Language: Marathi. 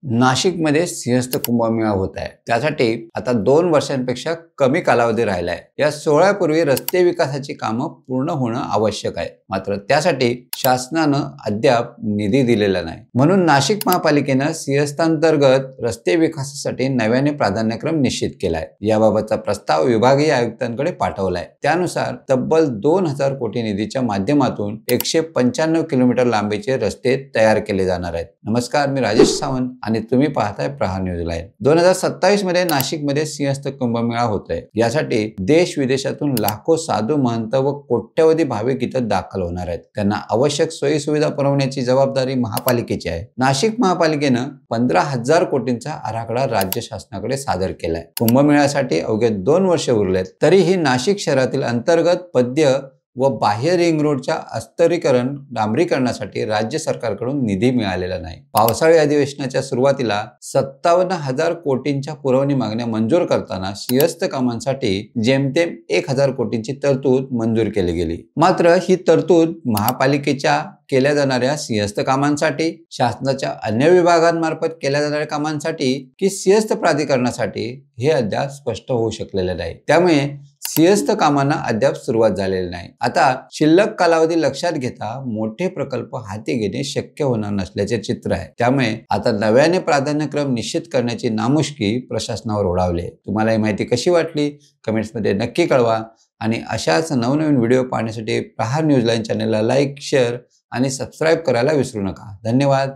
नाशिकमध्ये सिंहस्थ कुंभमेळा होत आहे। त्यासाठी आता 2 वर्षांपेक्षा कमी कालावधी राहिला आहे। या सोहळ्यापूर्वी रस्ते विकासाची कामं पूर्ण होणं आवश्यक आहे। मात्र त्यासाठी शासनानं अद्याप निधी दिलेला नाही। म्हणून नाशिक महापालिकेनं सिंहस्थांतर्गत रस्ते विकासासाठी नव्याने प्राधान्यक्रम निश्चित केला आहे। याबाबतचा प्रस्ताव विभागीय आयुक्तांकडे पाठवलाय। त्यानुसार तब्बल 2000 कोटी निधीच्या माध्यमातून 195 किलोमीटर लांबीचे रस्ते तयार केले जाणार आहेत। नमस्कार, मी राजेश सावंत आणि तुम्ही पाहताय प्रहार न्यूज लाईव्ह। 2027 मध्ये नाशिकमध्ये सिंहस्थ कुंभमेळा होतोय। यासाठी देश विदेशातून लाखो साधू महंत व कोट्यवधी भाविक इथं दाखल होणार आहेत। त्यांना आवश्यक सोयी सुविधा पुरवण्याची जबाबदारी महापालिकेची आहे। नाशिक महापालिकेनं 15,000 कोटींचा आराखडा राज्य शासनाकडे सादर केलाय। कुंभमेळ्यासाठी अवघे 2 वर्ष उरलेत, तरीही नाशिक शहरातील अंतर्गत पद्य व बाह्य रिंग रोडच्या अस्तरीकरण डांबरीकरणासाठी राज्य सरकारकडून निधी मिळालेला नाही। पावसाळी अधिवेशनाच्या सुरुवातीला 57,000 कोटींच्या पुरवणी मागण्या मंजूर करताना सिंहस्थ कामांसाठी जेमतेम 1,000 कोटींची तरतूद मंजूर केली गेली। मात्र ही तरतूद महापालिकेच्या केल्या जाणाऱ्या सिंहस्थ कामांसाठी, शासनाच्या अन्य विभागांमार्फत केल्या जाणाऱ्या कामांसाठी की सिंहस्थ प्राधिकरणासाठी हे अद्याप स्पष्ट होऊ शकलेले नाही। त्यामुळे सिंहस्थ कामांना अद्याप सुरुवात झालेली नाही। आता शिल्लक कालावधी लक्षात घेता मोठे प्रकल्प हाती घेणे शक्य होणार नसल्याचे चित्र आहे। त्यामुळे आता नव्याने प्राधान्यक्रम निश्चित करण्याची नामुष्की प्रशासनावर ओढावली। तुम्हाला ही माहिती कशी वाटली कमेंट्समध्ये नक्की कळवा आणि अशाच नवनवीन व्हिडिओ पाहण्यासाठी प्रहार न्यूज लाईव्ह चॅनलला लाईक, शेअर आणि सबस्क्राईब करायला विसरू नका। धन्यवाद।